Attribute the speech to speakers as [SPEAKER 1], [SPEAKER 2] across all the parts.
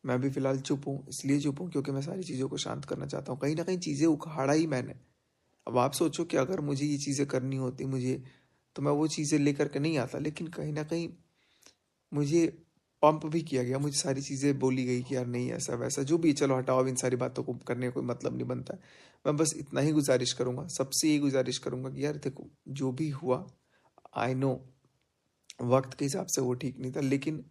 [SPEAKER 1] मैं अभी फ़िलहाल चुप हूँ, इसलिए चुप हूँ क्योंकि मैं सारी चीज़ों को शांत करना चाहता हूँ। कहीं न कहीं चीज़ें उखाड़ा ही मैंने। अब आप सोचो कि अगर मुझे ये चीज़ें करनी होती मुझे, तो मैं वो चीज़ें लेकर के नहीं आता, लेकिन कहीं न कहीं मुझे पंप भी किया गया, मुझे सारी चीज़ें बोली गई कि यार नहीं ऐसा-वैसा जो भी है, चलो हटाओ, अब इन सारी बातों को करने का कोई मतलब नहीं बनता है। मैं बस इतना ही गुज़ारिश करूँगा, सबसे यही गुज़ारिश करूँगा कि यार देखो, जो भी हुआ, आई नो वक़्त के हिसाब से वो ठीक नहीं था, लेकिन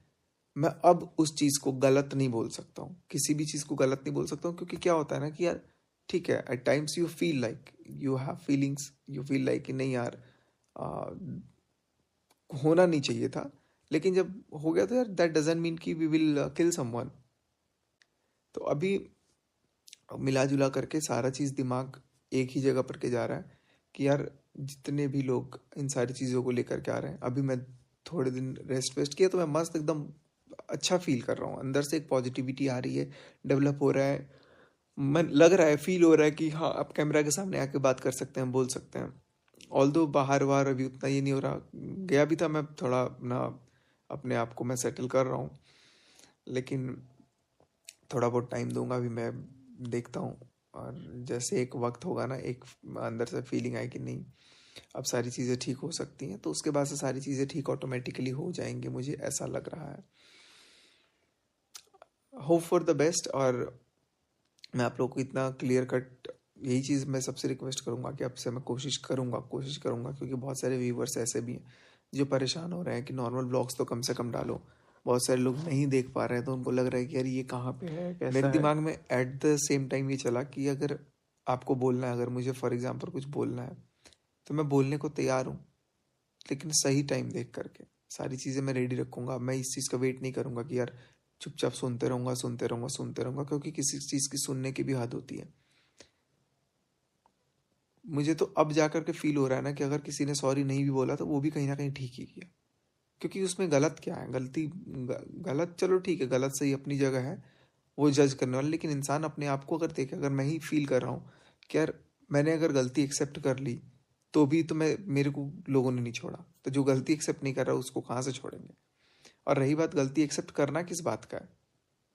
[SPEAKER 1] मैं अब उस चीज़ को गलत नहीं बोल सकता हूँ। किसी भी चीज़ को गलत नहीं बोल सकता हूँ, क्योंकि क्या होता है ना कि यार ठीक है, at times you feel like you have feelings, you feel like कि नहीं यार अ, होना नहीं चाहिए था। लेकिन जब हो गया तो यार दैट डज़न्ट मीन कि वी विल किल समवन। तो अभी मिला-जुला करके सारा चीज़ दिमाग एक ही जगह पर के जा रहा है कि यार जितने भी लोग इन सारी चीज़ों को लेकर के आ रहे हैं, अभी मैं थोड़े दिन रेस्ट वेस्ट किया तो मैं मस्त एकदम अच्छा फ़ील कर रहा हूँ। अंदर से एक पॉजिटिविटी आ रही है, डेवलप हो रहा है, मन लग रहा है, फ़ील हो रहा है कि हाँ, अब कैमरा के सामने आके बात कर सकते हैं, बोल सकते हैं। ऑल्दो बाहर-वाहर अभी उतना ये नहीं हो रहा। गया भी था मैं थोड़ा अपना, अपने आप को मैं सेटल कर रहा हूँ, लेकिन थोड़ा बहुत टाइम दूंगा अभी मैं, देखता हूँ। और जैसे एक वक्त होगा ना, एक अंदर से फीलिंग आई कि नहीं अब सारी चीज़ें ठीक हो सकती हैं, तो उसके बाद से सारी चीज़ें ठीक ऑटोमेटिकली हो जाएंगी, मुझे ऐसा लग रहा है। Hope for the best. और मैं आप लोगों को इतना क्लियर कट यही चीज़ मैं सबसे रिक्वेस्ट करूंगा कि आपसे मैं कोशिश करूंगा क्योंकि बहुत सारे व्यूवर्स ऐसे भी हैं जो परेशान हो रहे हैं कि नॉर्मल ब्लॉग्स तो कम से कम डालो। बहुत सारे लोग नहीं देख पा रहे हैं, तो उनको लग रहा है कि यार ये कहाँ पे है,
[SPEAKER 2] कैसा
[SPEAKER 1] मेरे
[SPEAKER 2] है।
[SPEAKER 1] दिमाग में एट द सेम टाइम ये चला कि अगर आपको बोलना है, अगर मुझे फॉर एग्जाम्पल कुछ बोलना है, तो मैं बोलने को तैयार हूँ, लेकिन सही टाइम देख करके सारी चीज़ें मैं रेडी रखूंगा। मैं इस चीज़ का वेट नहीं करूंगा कि यार चुपचाप सुनते रहूंगा, क्योंकि किसी चीज़ की सुनने की भी हद होती है। मुझे तो अब जाकर के फील हो रहा है ना कि अगर किसी ने सॉरी नहीं भी बोला तो वो भी कहीं ना कहीं ठीक ही किया, क्योंकि उसमें गलत क्या है, गलत चलो ठीक है, गलत सही अपनी जगह है, वो जज करने वाला। लेकिन इंसान अपने आप को अगर देखे, अगर मैं ही फील कर रहा हूँ कि यार मैंने अगर गलती एक्सेप्ट कर ली, तो भी तो मैं, मेरे को लोगों ने नहीं छोड़ा, तो जो गलती एक्सेप्ट नहीं कर रहा उसको कहाँ से छोड़ेंगे। और रही बात गलती एक्सेप्ट करना किस बात का है,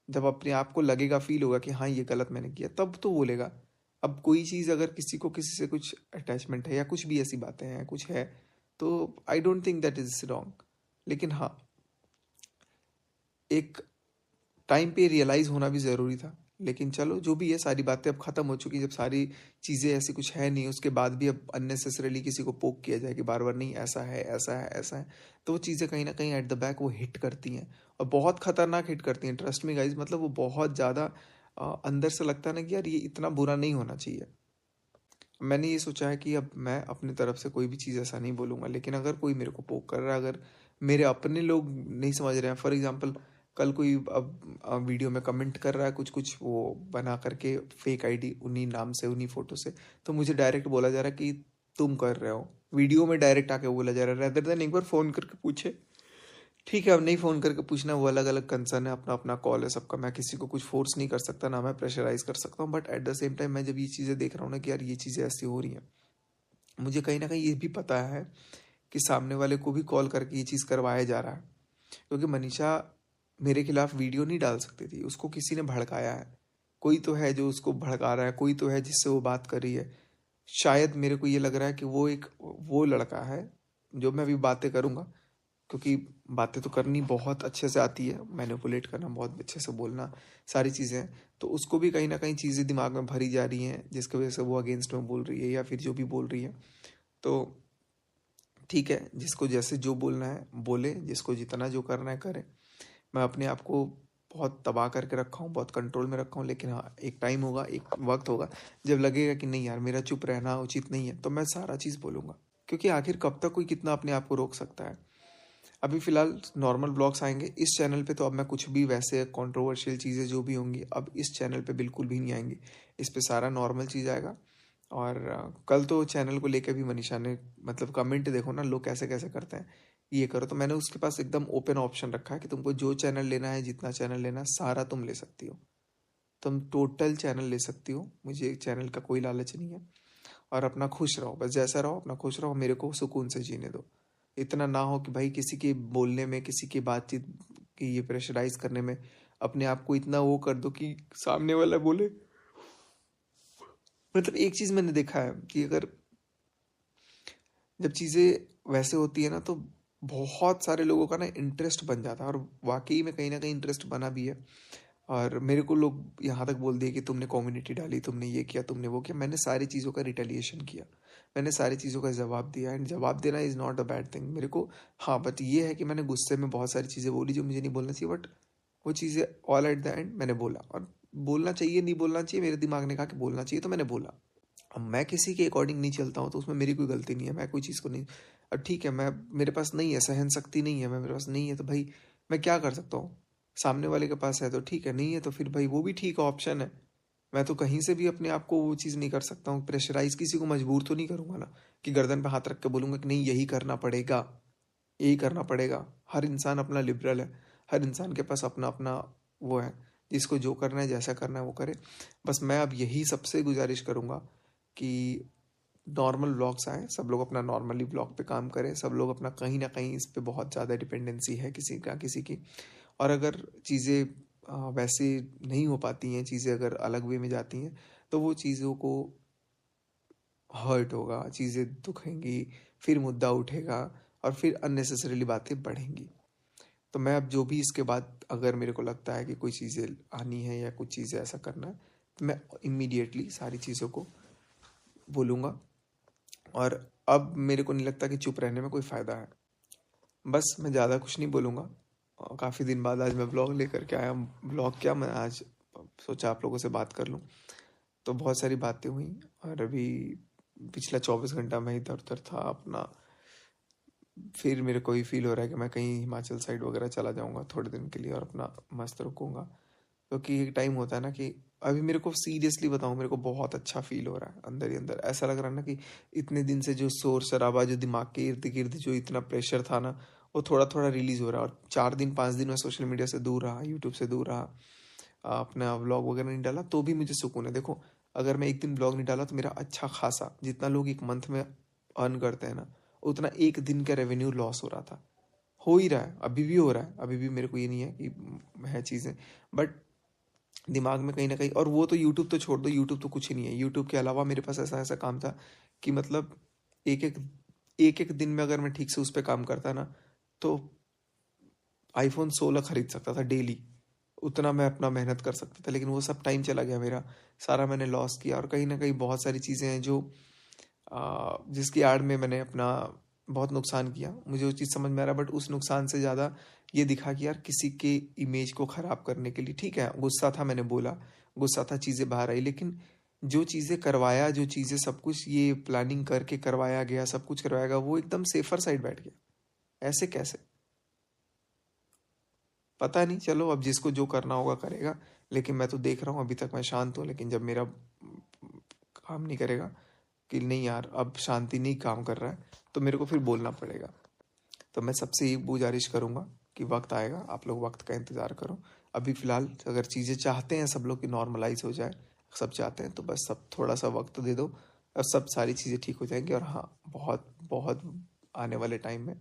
[SPEAKER 1] जब अपने आप को लगेगा, फील होगा कि हाँ ये गलत मैंने किया, तब तो बोलेगा। अब कोई चीज़ अगर किसी को किसी से कुछ अटैचमेंट है या कुछ भी ऐसी बातें हैं, कुछ है, तो I don't think that is wrong. लेकिन हाँ, एक टाइम पे रियलाइज होना भी ज़रूरी था। लेकिन चलो जो भी है, सारी बातें अब ख़त्म हो चुकी। जब सारी चीज़ें ऐसी कुछ है नहीं, उसके बाद भी अब अननेसेसरीली किसी को पोक किया जाए कि बार बार नहीं ऐसा है ऐसा है ऐसा है, तो वो चीज़ें कहीं ना कहीं एट द बैक वो हिट करती हैं, और बहुत खतरनाक हिट करती हैं, ट्रस्ट मी गाइज। मतलब वो बहुत ज़्यादा अंदर से लगता है ना कि यार ये इतना बुरा नहीं होना चाहिए। मैंने ये सोचा है कि अब मैं अपनी तरफ से कोई भी चीज़ ऐसा नहीं बोलूँगा, लेकिन अगर कोई मेरे को पोक कर रहा है, अगर मेरे अपने लोग नहीं समझ रहे हैं, फॉर एग्जांपल कल कोई अब वीडियो में कमेंट कर रहा है कुछ कुछ वो बना करके फेक आईडी उन्हीं नाम से उन्हीं फोटो से, तो मुझे डायरेक्ट बोला जा रहा है कि तुम कर रहे हो, वीडियो में डायरेक्ट आके बोला जा रहा है, रेदर देन एक बार फ़ोन करके पूछे। ठीक है, अब नहीं फ़ोन करके पूछना, वो अलग अलग कंसर्न है, अपना अपना कॉल है सबका, मैं किसी को कुछ फोर्स नहीं कर सकता, ना मैं प्रेशराइज कर सकता हूँ। But at the same time मैं जब ये चीज़ें देख रहा हूँ ना कि यार ये चीज़ें ऐसी हो रही हैं, मुझे कहीं ना कहीं ये भी पता है कि सामने वाले को भी कॉल करके ये चीज़ करवाया जा रहा है, क्योंकि मनीषा मेरे खिलाफ वीडियो नहीं डाल सकती थी, उसको किसी ने भड़काया है। कोई तो है जो उसको भड़का रहा है, कोई तो है जिससे वो बात कर रही है। शायद मेरे को ये लग रहा है कि वो लड़का है जो, मैं अभी बातें करूँगा क्योंकि बातें तो करनी बहुत अच्छे से आती है, मैनिपुलेट करना बहुत अच्छे से, बोलना, सारी चीज़ें, तो उसको भी कहीं ना कहीं चीज़ें दिमाग में भरी जा रही हैं जिसकी वजह से वो अगेंस्ट में बोल रही है या फिर जो भी बोल रही है। तो ठीक है, जिसको जैसे जो बोलना है बोले, जिसको जितना जो करना है करे। मैं अपने आप को बहुत तबाह करके रखा हूँ, बहुत कंट्रोल में रखा हूँ, लेकिन हाँ एक टाइम होगा, एक वक्त होगा जब लगेगा कि नहीं यार मेरा चुप रहना उचित नहीं है, तो मैं सारा चीज़ बोलूँगा। क्योंकि आखिर कब तक कोई कितना अपने आप को रोक सकता है। अभी फ़िलहाल नॉर्मल ब्लॉग्स आएंगे इस चैनल पे, तो अब मैं कुछ भी वैसे कंट्रोवर्शियल चीज़ें जो भी होंगी अब इस चैनल पे बिल्कुल भी नहीं आएंगी। इस पे सारा नॉर्मल चीज़ आएगा। और कल तो चैनल को लेकर भी मनीषा ने, मतलब कमेंट देखो ना लोग कैसे कैसे करते हैं, ये करो, तो मैंने उसके पास एकदम ओपन ऑप्शन रखा है कि तुमको जो चैनल लेना है, जितना चैनल लेना है, सारा तुम ले सकती हो, तुम टोटल चैनल ले सकती हो, मुझे चैनल का कोई लालच नहीं है। और अपना खुश रहो, बस जैसा रहो अपना खुश रहो, मेरे को सुकून से जीने दो। इतना ना हो कि भाई किसी के बोलने में, किसी की बातचीत की ये प्रेशराइज करने में अपने आप को इतना वो कर दो कि सामने वाला बोले। मतलब एक चीज मैंने देखा है कि अगर जब चीजें वैसे होती है ना तो बहुत सारे लोगों का ना इंटरेस्ट बन जाता है, और वाकई में कहीं ना कहीं इंटरेस्ट बना भी है। और मेरे को लोग यहाँ तक बोल दिए कि तुमने कम्युनिटी डाली, तुमने ये किया, तुमने वो किया। मैंने सारी चीज़ों का रिटेलिएशन किया, मैंने सारी चीज़ों का जवाब दिया, एंड जवाब देना is not a bad thing मेरे को। हाँ, बट ये है कि मैंने गुस्से में बहुत सारी चीज़ें बोली जो मुझे नहीं बोलना चाहिए, बट वो चीज़ें ऑल एट द एंड मैंने बोला। और बोलना चाहिए नहीं बोलना चाहिए, मेरे दिमाग ने कहा कि बोलना चाहिए तो मैंने बोला। अब मैं किसी के अकॉर्डिंग नहीं चलता हूँ तो उसमें मेरी कोई गलती नहीं है, मैं कोई चीज़ को नहीं। अब ठीक है, मैं मेरे पास नहीं है, सहन शक्ति नहीं है, मेरे पास नहीं है, तो भाई मैं क्या कर सकता हूँ। सामने वाले के पास है तो ठीक है, नहीं है तो फिर भाई वो भी ठीक ऑप्शन है। मैं तो कहीं से भी अपने आप को वो चीज़ नहीं कर सकता हूँ, प्रेशराइज किसी को मजबूर तो नहीं करूँगा ना, कि गर्दन पे हाथ रख के बोलूँगा कि नहीं यही करना पड़ेगा, यही करना पड़ेगा। हर इंसान अपना लिबरल है, हर इंसान के पास अपना अपना वो है, जिसको जो करना है जैसा करना है वो करे। बस मैं अब यही सबसे गुजारिश करूँगा कि नॉर्मल व्लॉग्स आए, सब लोग अपना नॉर्मली व्लॉग पे काम करें, सब लोग अपना कहीं ना कहीं इस पे बहुत ज़्यादा डिपेंडेंसी है किसी का किसी की। और अगर चीज़ें वैसे नहीं हो पाती हैं, चीज़ें अगर अलग वे में जाती हैं तो वो चीज़ों को हर्ट होगा, चीज़ें दुखेंगी, फिर मुद्दा उठेगा और फिर अननेसेसरीली बातें बढ़ेंगी। तो मैं अब जो भी इसके बाद अगर मेरे को लगता है कि कोई चीज़ें आनी है या कुछ चीज़ें ऐसा करना है तो मैं इमीडिएटली सारी चीज़ों को बोलूँगा। और अब मेरे को नहीं लगता कि चुप रहने में कोई फ़ायदा है। बस मैं ज़्यादा कुछ नहीं बोलूँगा। काफ़ी दिन बाद आज मैं ब्लॉग लेकर के आया। ब्लॉग क्या, मैं आज सोचा आप लोगों से बात कर लूँ। तो बहुत सारी बातें हुई, और अभी पिछला 24 घंटा मैं इधर उधर था अपना। फिर मेरे को ही फील हो रहा है कि मैं कहीं हिमाचल साइड वगैरह चला जाऊँगा थोड़े दिन के लिए और अपना मस्त रुकूँगा। क्योंकि एक टाइम होता है ना कि अभी मेरे को सीरियसली बताऊँ, मेरे को बहुत अच्छा फील हो रहा है अंदर ही अंदर। ऐसा लग रहा है ना कि इतने दिन से जो शोर शराबा, जो दिमाग के इर्द गिर्द जो इतना प्रेशर था ना, वो थोड़ा थोड़ा रिलीज हो रहा है। और 4 दिन 5 दिन मैं सोशल मीडिया से दूर रहा, यूट्यूब से दूर रहा, अपना व्लॉग वगैरह नहीं डाला, तो भी मुझे सुकून है। देखो, अगर मैं एक दिन व्लॉग नहीं डाला तो मेरा अच्छा खासा, जितना लोग एक मंथ में अर्न करते हैं ना, उतना एक दिन का रेवेन्यू लॉस हो रहा था, हो ही रहा है, अभी भी हो रहा है। अभी भी मेरे को ये नहीं है कि है चीज़ें, बट दिमाग में कहीं ना कहीं। और वो तो यूट्यूब तो छोड़ दो, यूट्यूब तो कुछ ही नहीं है। यूट्यूब के अलावा मेरे पास ऐसा ऐसा काम था कि मतलब एक एक दिन में अगर मैं ठीक से उस पर काम करता ना तो आईफोन 16 खरीद सकता था डेली। उतना मैं अपना मेहनत कर सकता था, लेकिन वो सब टाइम चला गया मेरा, सारा मैंने लॉस किया। और कहीं ना कहीं बहुत सारी चीज़ें हैं जो जिसकी आड़ में मैंने अपना बहुत नुकसान किया। मुझे वो चीज़ समझ में आ रहा, बट उस नुकसान से ज़्यादा ये दिखा कि यार किसी के इमेज को ख़राब करने के लिए, ठीक है गुस्सा था, मैंने बोला, गुस्सा था, चीज़ें बाहर आई, लेकिन जो चीज़ें करवाया, जो चीज़ें सब कुछ ये प्लानिंग करके करवाया गया, सब कुछ करवाया गया, वो एकदम सेफर साइड बैठ गया। ऐसे कैसे, पता नहीं। चलो अब जिसको जो करना होगा करेगा, लेकिन मैं तो देख रहा हूँ अभी तक मैं शांत हूँ। लेकिन जब मेरा काम नहीं करेगा कि नहीं यार अब शांति नहीं काम कर रहा है, तो मेरे को फिर बोलना पड़ेगा। तो मैं सबसे ये गुजारिश करूँगा कि वक्त आएगा, आप लोग वक्त का इंतज़ार करो। अभी फ़िलहाल अगर चीज़ें चाहते हैं सब लोग कि नॉर्मलाइज हो जाए, सब चाहते हैं, तो बस सब थोड़ा सा वक्त दे दो और सब सारी चीज़ें ठीक हो जाएंगी। और हाँ, बहुत बहुत आने वाले टाइम में,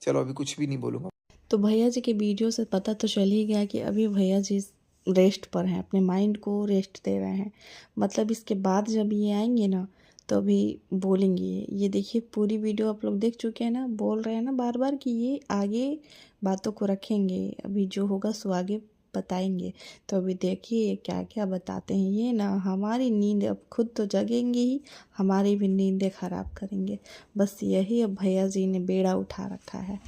[SPEAKER 1] चलो अभी कुछ भी नहीं बोलूँगा।
[SPEAKER 2] तो भैया जी के वीडियो से पता तो चल ही गया कि अभी भैया जी रेस्ट पर हैं, अपने माइंड को रेस्ट दे रहे हैं। मतलब इसके बाद जब ये आएंगे ना तो अभी बोलेंगे। ये देखिए पूरी वीडियो आप लोग देख चुके हैं ना, बोल रहे हैं ना बार बार कि ये आगे बातों को रखेंगे, अभी जो होगा सो आगे बताएंगे। तो अभी देखिए क्या क्या बताते हैं ये ना। हमारी नींद अब खुद तो जगेंगे ही, हमारी भी नींदें ख़राब करेंगे। बस यही अब भैया जी ने बेड़ा उठा रखा है।